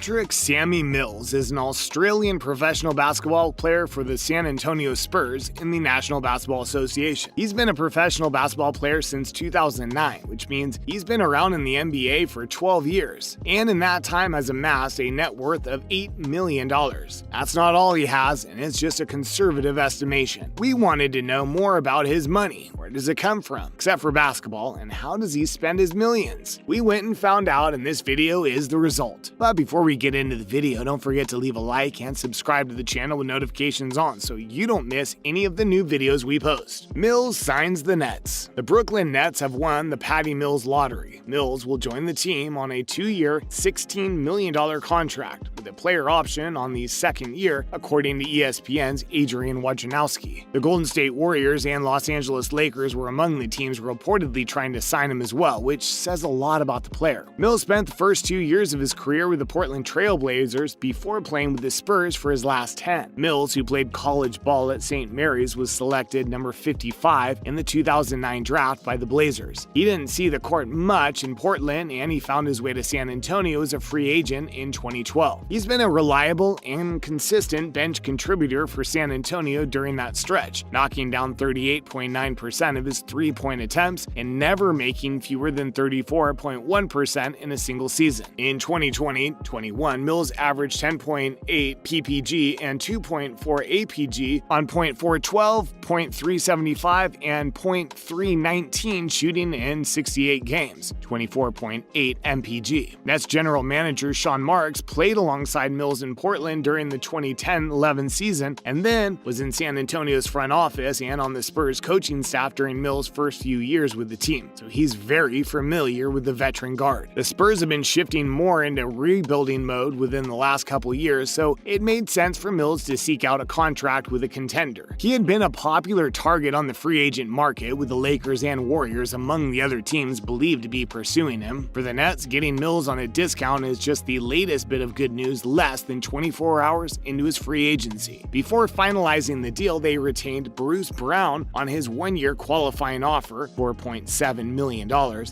Patrick "Sammy" Mills is an Australian professional basketball player for the San Antonio Spurs in the National Basketball Association. He's been a professional basketball player since 2009, which means he's been around in the NBA for 12 years, and in that time has amassed a net worth of $8 million. That's not all he has, and it's just a conservative estimation. We wanted to know more about his money. Where does it come from, except for basketball, and how does he spend his millions? We went and found out, and this video is the result. But before we get into the video, don't forget to leave a like and subscribe to the channel with notifications on so you don't miss any of the new videos we post. Mills signs the Nets. The Brooklyn Nets have won the Patty Mills lottery. Mills will join the team on a 2-year, $16 million contract, with a player option on the second year, according to ESPN's Adrian Wojnarowski. The Golden State Warriors and Los Angeles Lakers were among the teams reportedly trying to sign him as well, which says a lot about the player. Mills spent the first 2 years of his career with the Portland Trail Blazers before playing with the Spurs for his last 10. Mills, who played college ball at St. Mary's, was selected number 55 in the 2009 draft by the Blazers. He didn't see the court much in Portland, and he found his way to San Antonio as a free agent in 2012. He's been a reliable and consistent bench contributor for San Antonio during that stretch, knocking down 38.9% of his three-point attempts and never making fewer than 34.1% in a single season. In 2020-21, Mills averaged 10.8 PPG and 2.4 APG on .412, .375, and .319 shooting in 68 games, 24.8 MPG. Nets general manager Sean Marks played alongside Mills in Portland during the 2010-11 season and then was in San Antonio's front office and on the Spurs coaching staff during Mills' first few years with the team, so he's very familiar with the veteran guard. The Spurs have been shifting more into rebuilding mode within the last couple years, so it made sense for Mills to seek out a contract with a contender. He had been a popular target on the free agent market, with the Lakers and Warriors among the other teams believed to be pursuing him. For the Nets, getting Mills on a discount is just the latest bit of good news less than 24 hours into his free agency. Before finalizing the deal, they retained Bruce Brown on his 1-year qualifying offer, $4.7 million,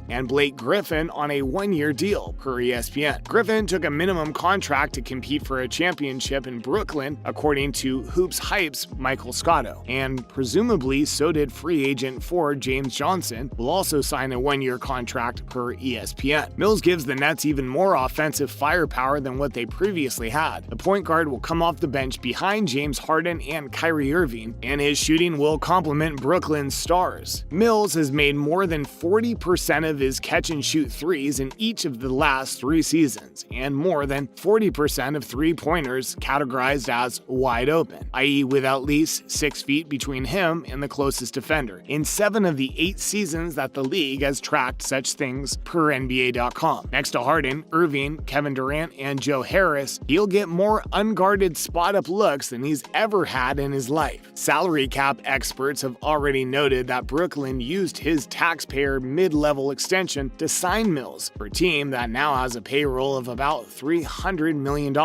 and Blake Griffin on a 1-year deal, per ESPN. Griffin took a minimum contract to compete for a championship in Brooklyn, according to Hoops Hype's Michael Scotto, and presumably so did free agent forward James Johnson, who will also sign a 1-year contract per ESPN. Mills gives the Nets even more offensive firepower than what they previously had. The point guard will come off the bench behind James Harden and Kyrie Irving, and his shooting will complement Brooklyn's stars. Mills has made more than 40% of his catch-and-shoot threes in each of the last 3 seasons, and more than 40% of three-pointers categorized as wide open, i.e. with at least 6 feet between him and the closest defender, in 7 of the 8 seasons that the league has tracked such things per NBA.com. Next to Harden, Irving, Kevin Durant, and Joe Harris, he'll get more unguarded spot-up looks than he's ever had in his life. Salary cap experts have already noted that Brooklyn used his taxpayer mid-level extension to sign Mills for a team that now has a payroll of about $300 million,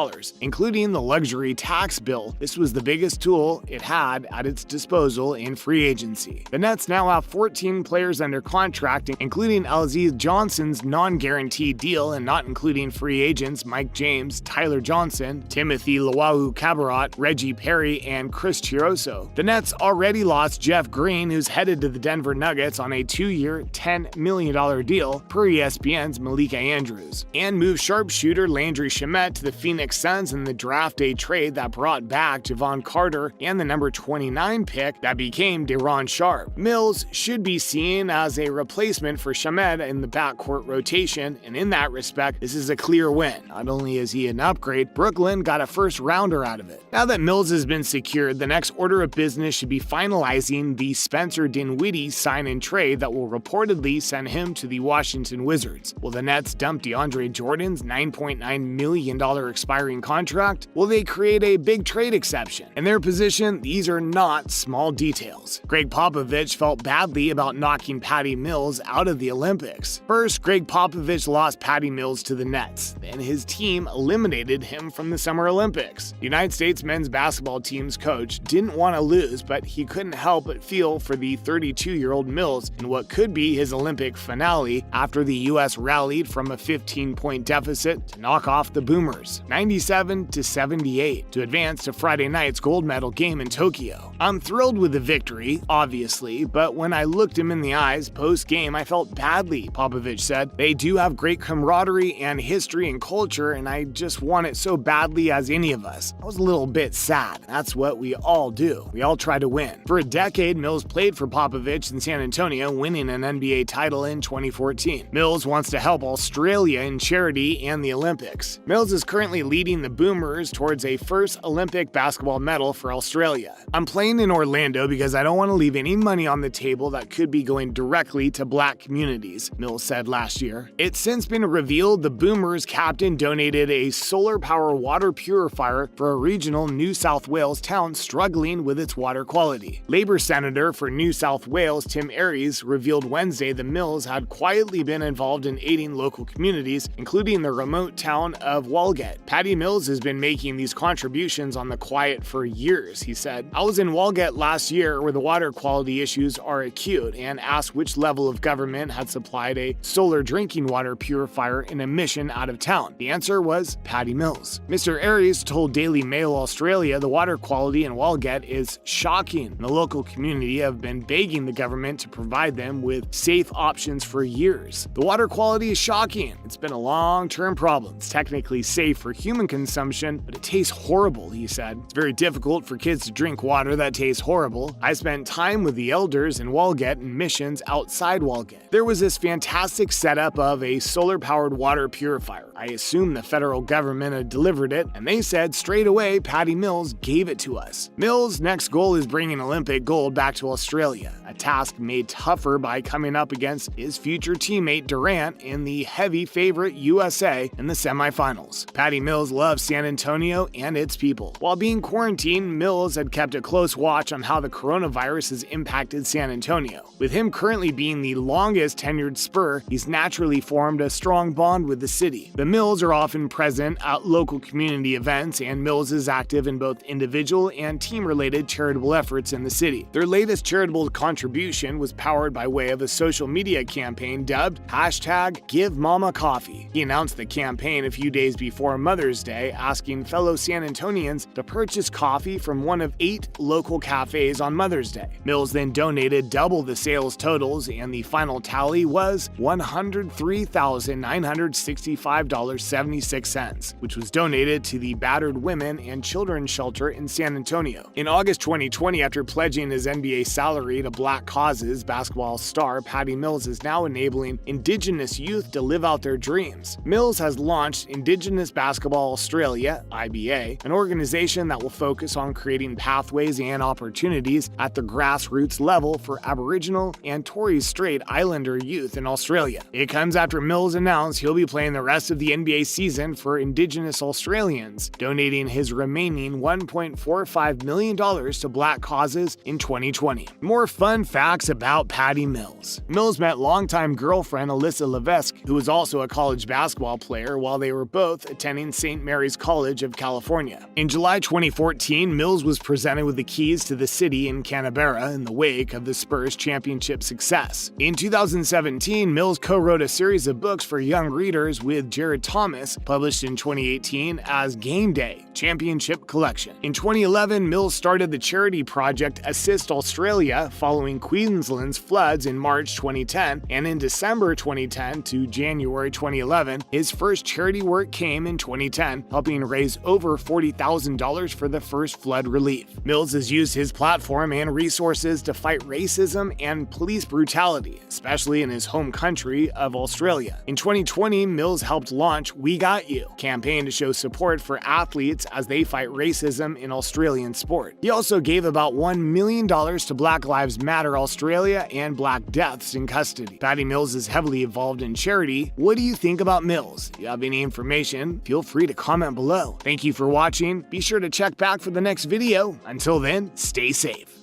including the luxury tax bill. This was the biggest tool it had at its disposal in free agency. The Nets now have 14 players under contract, including Aziz Johnson's non-guaranteed deal and not including free agents Mike James, Tyler Johnson, Timothy Luwawu-Cabarrot, Reggie Perry, and Chris Chiroso. The Nets already lost Jeff Green, who's headed to the Denver Nuggets on a 2-year, $10 million deal per ESPN's Malika Andrews, and moved sharpshooter Landry Shamet to the Phoenix Suns in the draft day trade that brought back Javon Carter and the number 29 pick that became De'Ron Sharpe. Mills should be seen as a replacement for Shamet in the backcourt rotation, and in that respect, this is a clear win. Not only is he an upgrade, Brooklyn got a first-rounder out of it. Now that Mills has been secured, the next order of business should be finalizing the Spencer Dinwiddie sign-and trade that will reportedly send him to the Washington Wizards. Will the Nets dump DeAndre Jordan's $9.9 million expiring contract? Will they create a big trade exception? In their position, these are not small details. Greg Popovich felt badly about knocking Patty Mills out of the Olympics. First, Greg Popovich lost Patty Mills to the Nets. Then his team eliminated him from the Summer Olympics. The United States men's basketball team's coach didn't want to lose, but he couldn't help but feel for the 32-year-old Mills in what could be his Olympic finale after the U.S. rallied from a 15-point deficit to knock off the Boomers, 97-78, to advance to Friday night's gold medal game in Tokyo. I'm thrilled with the victory, obviously, but when I looked him in the eyes post-game, I felt badly, Popovich said. They do have great camaraderie and history and culture, and I just want it so badly as any of us. I was a little bit sad. That's what we all do. We all try to win. For a decade, Mills played for Popovich in San Antonio, winning an NBA title in 2014. Mills wants to help Australia in charity and the Olympics. Mills is currently leading the Boomers towards a first Olympic basketball medal for Australia. I'm playing in Orlando because I don't want to leave any money on the table that could be going directly to black communities, Mills said last year. It's since been revealed the Boomers captain donated a solar power water purifier for a regional New South Wales town struggling with its water quality. Labour Senator for New South Wales Tim Aries revealed Wednesday the Mills had quietly been involved in aiding local communities, including the remote town of Walgett. Patty Mills has been making these contributions on the quiet for years, he said. I was in Walgett last year where the water quality issues are acute and asked which level of government had supplied a solar drinking water purifier in a mission out of town. The answer was Patty Mills. Mr. Aries told Daily Mail Australia the water quality in Walgett is shocking. The local community have been begging the government to provide them with safe options for years. The water quality is shocking. It's been a long-term problem. It's technically safe for human consumption, but it tastes horrible, he said. It's very difficult for kids to drink water that tastes horrible. I spent time with the elders in Walgett and missions outside Walgett. There was this fantastic setup of a solar-powered water purifier. I assume the federal government had delivered it, and they said straight away Patty Mills gave it to us. Mills' next goal is bringing Olympic gold back to Australia, a task made tougher by coming up against his future teammate Durant in the heavy favorite USA in the semifinals. Patty Mills loves San Antonio and its people. While being quarantined, Mills had kept a close watch on how the coronavirus has impacted San Antonio. With him currently being the longest tenured Spur, he's naturally formed a strong bond with the city. The Mills are often present at local community events, and Mills is active in both individual and team-related charitable efforts in the city. Their latest charitable contribution was powered by way of a social media campaign dubbed #GiveMamaCoffee. He announced the campaign a few days before Mother's Day, asking fellow San Antonians to purchase coffee from one of 8 local cafes on Mother's Day. Mills then donated double the sales totals, and the final tally was $103,965.76, which was donated to the Battered Women and Children's Shelter in San Antonio. In August 2020, after pledging his NBA salary to black causes, basketball star Patty Mills is now enabling Indigenous youth to live out their dreams. Mills has launched Indigenous Basketball Australia, IBA, an organization that will focus on creating pathways and opportunities at the grassroots level for Aboriginal and Torres Strait Islander youth in Australia. It comes after Mills announced he'll be playing the rest of the NBA season for Indigenous Australians, donating his remaining $1.45 million to black causes in 2020. More fun facts about Patty Mills. Mills met longtime girlfriend Alyssa Levesque, who was also a college basketball player, while they were both attending St. Mary's College of California. In July 2014, Mills was presented with the keys to the city in Canberra in the wake of the Spurs' championship success. In 2017, Mills co-wrote a series of books for young readers with Jared Thomas, published in 2018 as Game Day Championship Collection. In 2011, Mills started the charity project Assist Australia following Queensland's floods in March 2010, and in December 2010 to January 2011, his first charity work came in 2010, helping raise over $40,000 for the first flood relief. Mills has used his platform and resources to fight racism and police brutality, especially in his home country of Australia. In 2020, Mills helped launch We Got You, a campaign to show support for athletes as they fight racism in Australian sport. He also gave about $1 million to Black Lives Matter Australia and Black Deaths in Custody. Patty Mills is heavily involved in charity. What do you think about Mills? If you have any information, feel free to comment below. Thank you for watching. Be sure to check back for the next video. Until then, stay safe.